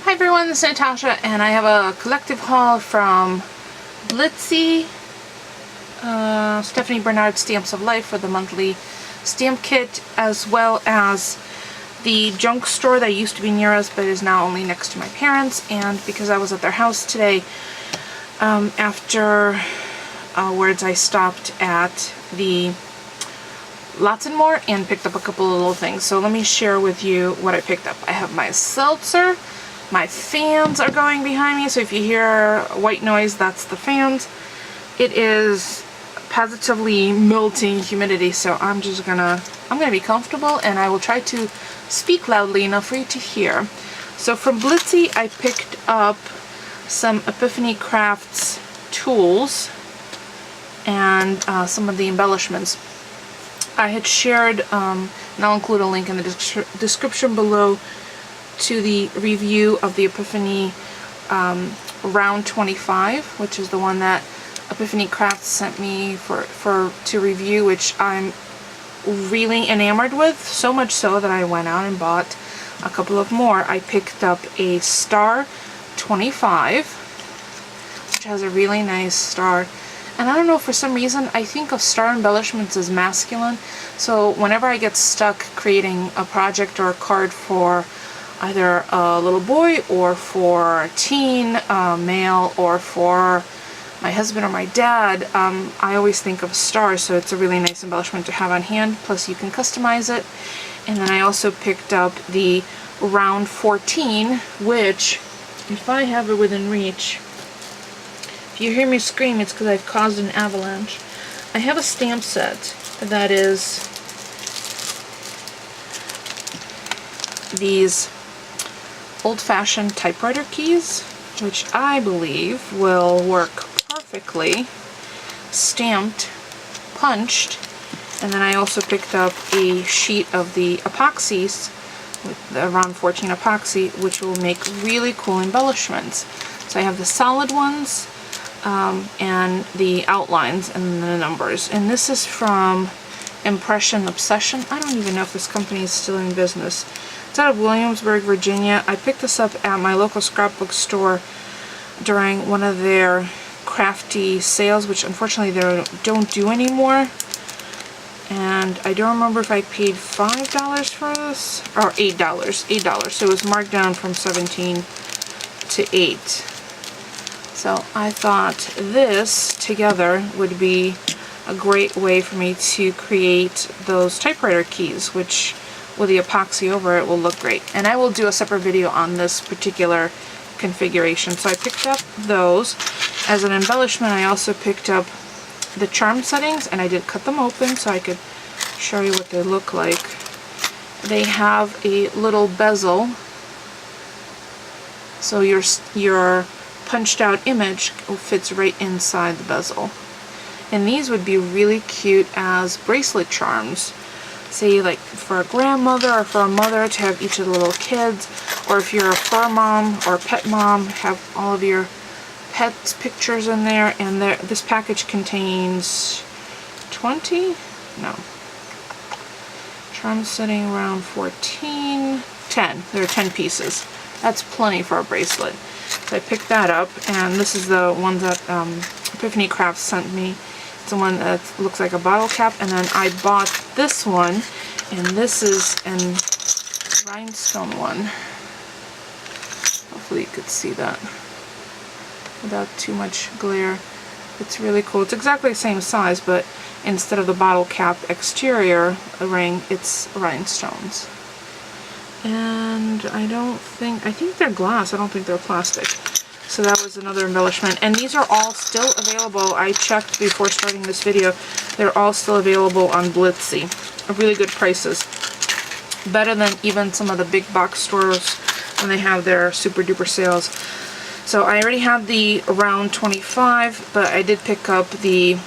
Hi everyone, this is Natasha, and I have a collective haul from Blitsy, Stephanie Bernard Stamps of Life for the monthly stamp kit, as well as the junk store that used to be near us but is now only next to my parents. And because I was at their house today, afterwards I stopped at the Lots and More and picked up a couple of little things. So let me share with you what I picked up. I have my seltzer. My fans are going behind me, so if you hear white noise, that's the fans. It is positively melting humidity, so I'm gonna be comfortable, and I will try to speak loudly enough for you to hear. So from Blitsy, I picked up some Epiphany Crafts tools and some of the embellishments. I had shared, and I'll include a link in the description below, to the review of the Epiphany Round 25, which is the one that Epiphany Crafts sent me to review, which I'm really enamored with, so much so that I went out and bought a couple of more. I picked up a Star 25, which has a really nice star. And I don't know, for some reason, I think of star embellishments as masculine, so whenever I get stuck creating a project or a card for either a little boy or for a teen, male, or for my husband or my dad, I always think of stars, so it's a really nice embellishment to have on hand, plus you can customize it. And then I also picked up the Round 14, which, if I have it within reach, if you hear me scream, it's because I've caused an avalanche. I have a stamp set that is these old-fashioned typewriter keys, which I believe will work perfectly, stamped, punched. And then I also picked up a sheet of the epoxies, with the Round 14 epoxy, which will make really cool embellishments. So I have the solid ones, and the outlines and the numbers. And this is from Impression Obsession. I don't even know if this company is still in business. It's out of Williamsburg, Virginia. I picked this up at my local scrapbook store during one of their crafty sales, which unfortunately they don't do anymore. And I don't remember if I paid $5 for this, or $8. $8. So it was marked down from 17 to 8. So I thought this together would be a great way for me to create those typewriter keys, which with the epoxy over it will look great. And I will do a separate video on this particular configuration. So I picked up those. As an embellishment, I also picked up the charm settings, and I did cut them open so I could show you what they look like. They have a little bezel, so your punched out image fits right inside the bezel. And these would be really cute as bracelet charms. Say like for a grandmother or for a mother to have each of the little kids, or if you're a fur mom or a pet mom, have all of your pets' pictures in there. And this package contains 20? No. Charm setting Round 14, 10. There are 10 pieces. That's plenty for a bracelet. So I picked that up, and this is the one that Epiphany Crafts sent me. It's the one that looks like a bottle cap, and then I bought this one, and this is an rhinestone one. Hopefully you could see that without too much glare. It's really cool. It's exactly the same size, but instead of the bottle cap exterior ring, it's rhinestones. And I think they're glass. I don't think they're plastic. So that was another embellishment. And these are all still available. I checked before starting this video. They're all still available on Blitsy. Really good prices. Better than even some of the big box stores when they have their super duper sales. So I already have the Round 25, but I did pick up the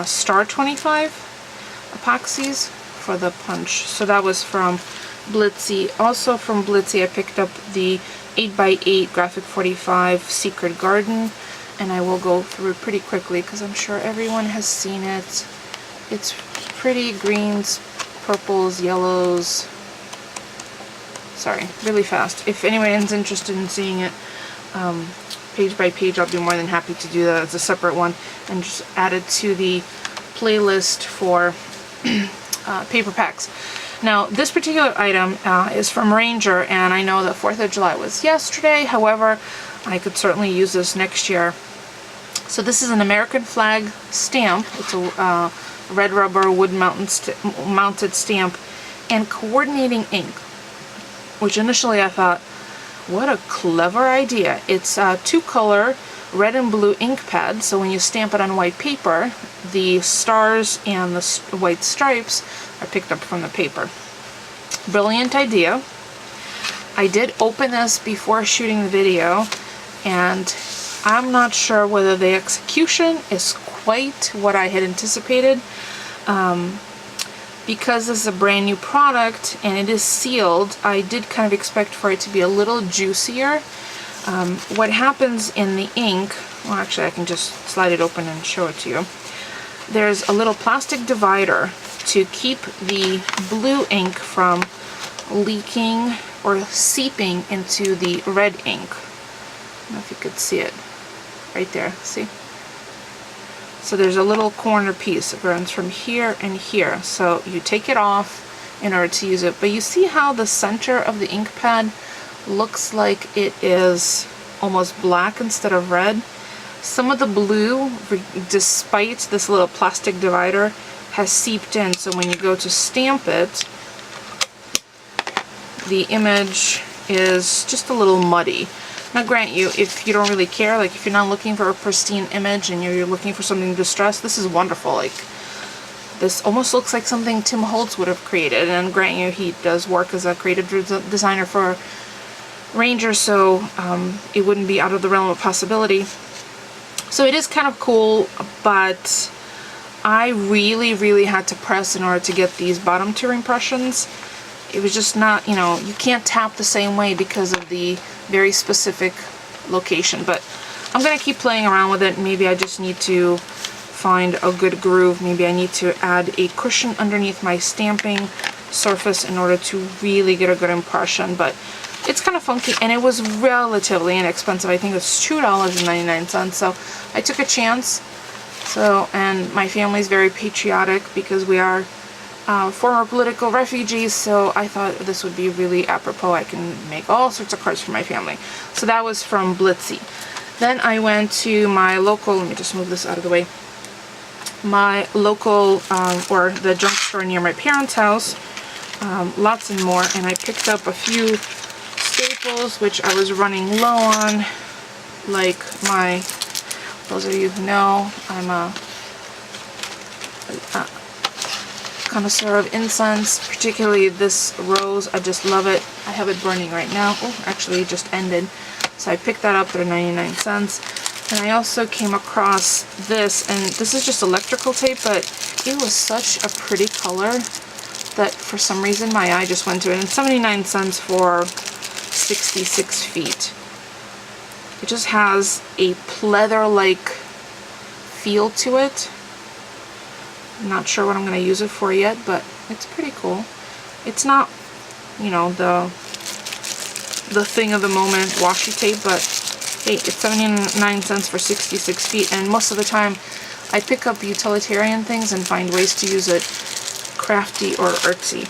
Star 25 epoxies for the punch. So that was from Blitsy. Also from Blitsy, I picked up the 8x8 Graphic 45 Secret Garden, and I will go through it pretty quickly because I'm sure everyone has seen it. It's pretty greens, purples, yellows, sorry, really fast. If anyone's interested in seeing it page by page, I'll be more than happy to do that as a separate one and just add it to the playlist for paper packs. Now, this particular item is from Ranger, and I know that 4th of July was yesterday. However, I could certainly use this next year. So this is an American flag stamp. It's a red rubber wood mounted stamp and coordinating ink, which initially I thought, what a clever idea. It's a 2-color red and blue ink pad, so when you stamp it on white paper, the stars and the white stripes are picked up from the paper. Brilliant idea. I did open this before shooting the video, and I'm not sure whether the execution is quite what I had anticipated. Because this is a brand new product and it is sealed, I did kind of expect for it to be a little juicier. What happens in the ink, well, actually I can just slide it open and show it to you. There's a little plastic divider to keep the blue ink from leaking or seeping into the red ink. I don't know if you could see it right there, see? So there's a little corner piece that runs from here and here. So you take it off in order to use it. But you see how the center of the ink pad looks like it is almost black instead of red? Some of the blue, despite this little plastic divider, has seeped in. So when you go to stamp it, the image is just a little muddy. Now grant you, if you don't really care, like if you're not looking for a pristine image and you're looking for something distressed, this is wonderful. Like, this almost looks like something Tim Holtz would have created, and grant you, he does work as a creative designer for Ranger, so it wouldn't be out of the realm of possibility. So it is kind of cool, but I really had to press in order to get these bottom tier impressions. It was just not, you know, you can't tap the same way because of the very specific location. But I'm going to keep playing around with it. Maybe I just need to find a good groove. Maybe I need to add a cushion underneath my stamping surface in order to really get a good impression. But it's kind of funky, and it was relatively inexpensive. I think it was $2.99, so I took a chance. So, and my family's very patriotic because we are former political refugees, so I thought this would be really apropos. I can make all sorts of cards for my family. So that was from Blitsy. Then I went to my local, let me just move this out of the way, my local, or the junk store near my parents' house, Lots and More, and I picked up a few staples which I was running low on, like my, those of you who know, I'm a connoisseur of incense, particularly this rose. I just love it. I have it burning right now. Oh, actually it just ended. So I picked that up. They're 99 cents. And I also came across this, and this is just electrical tape, but it was such a pretty color that for some reason my eye just went to it. And 79 cents for 66 feet. It just has a pleather-like feel to it. I'm not sure what I'm going to use it for yet, but it's pretty cool. It's not, you know, the thing of the moment washi tape, but hey, it's 79 cents for 66 feet, and most of the time I pick up utilitarian things and find ways to use it crafty or artsy.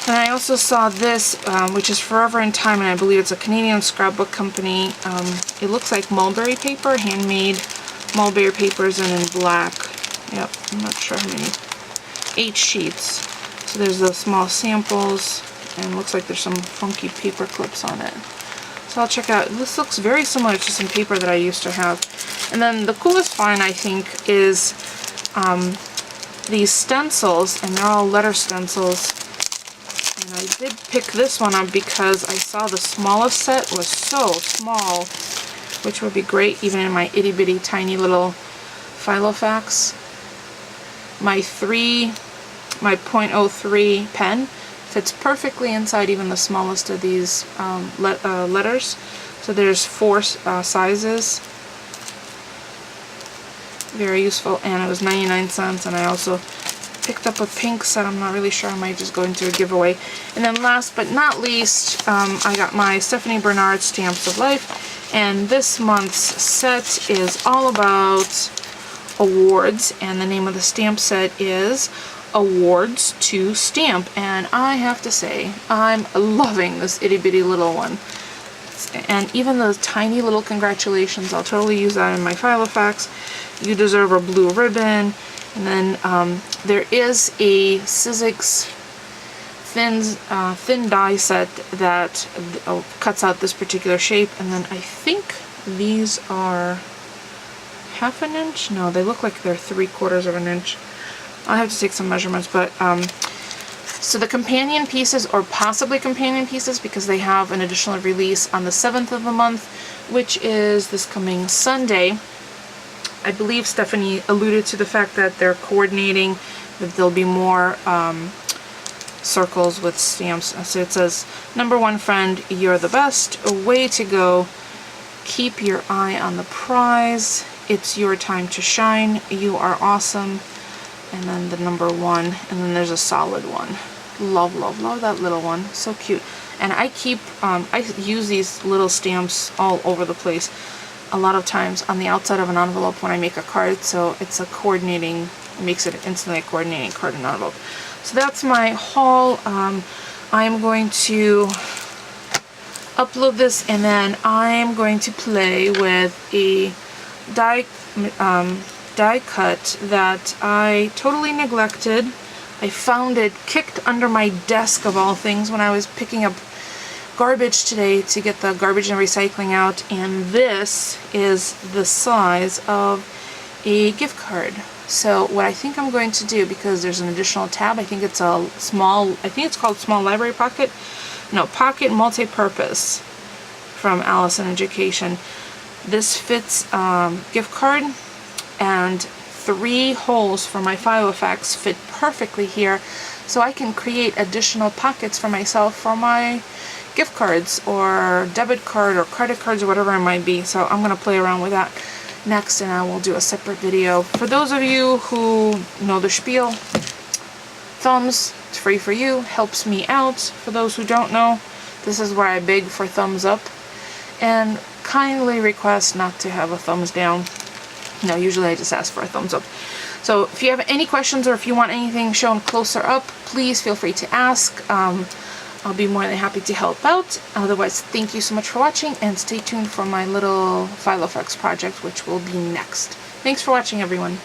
And I also saw this, which is Forever in Time, and I believe it's a Canadian scrapbook company. It looks like mulberry paper, handmade mulberry papers, and in black. Yep, I'm not sure how many. 8 sheets. So there's those small samples, and looks like there's some funky paper clips on it. So I'll check out. This looks very similar to some paper that I used to have. And then the coolest find, I think, is these stencils, and they're all letter stencils. And I did pick this one up because I saw the smallest set was so small, which would be great even in my itty bitty tiny little Filofax. My 0.03 pen fits perfectly inside even the smallest of these letters. So there's 4 sizes. Very useful, and it was 99 cents, and I also picked up a pink set. I'm not really sure. I might just go into a giveaway. And then last but not least, I got my Stephanie Bernard Stamps of Life. And this month's set is all about awards. And the name of the stamp set is Awards to Stamp. And I have to say, I'm loving this itty bitty little one. And even those tiny little congratulations, I'll totally use that in my Filofax. You deserve a blue ribbon. And then there is a Sizzix thin die set that cuts out this particular shape. And then I think these are half an inch? No, they look like they're 3/4 of an inch. I'll have to take some measurements, but so the companion pieces, or possibly companion pieces, because they have an additional release on the 7th of the month, which is this coming Sunday. I believe Stephanie alluded to the fact that they're coordinating, that there'll be more circles with stamps. So it says, "Number 1 friend, you're the best. Way to go. Keep your eye on the prize. It's your time to shine. You are awesome." And then the number 1, and then there's a solid one. Love, love, love that little one. So cute. And I keep, I use these little stamps all over the place. A lot of times on the outside of an envelope when I make a card, so it's a coordinating, it makes it instantly a coordinating card and envelope. So that's my haul. I'm going to upload this, and then I'm going to play with a die cut that I totally neglected. I found it kicked under my desk of all things when I was picking up garbage today to get the garbage and recycling out, and this is the size of a gift card. So what I think I'm going to do, because there's an additional tab, I think it's a small, I think it's called Small Library Pocket. No, Pocket Multi-Purpose from Allison Education. This fits gift card, and 3 holes for my Filofax fit perfectly here, so I can create additional pockets for myself for my gift cards or debit card or credit cards or whatever it might be. So I'm going to play around with that next, and I will do a separate video. For those of you who know the spiel, thumbs, it's free for you, helps me out. For those who don't know, this is where I beg for thumbs up, and kindly request not to have a thumbs down. No, usually I just ask for a thumbs up. So if you have any questions, or if you want anything shown closer up, please feel free to ask. I'll be more than happy to help out. Otherwise, thank you so much for watching, and stay tuned for my little Filofax project, which will be next. Thanks for watching, everyone.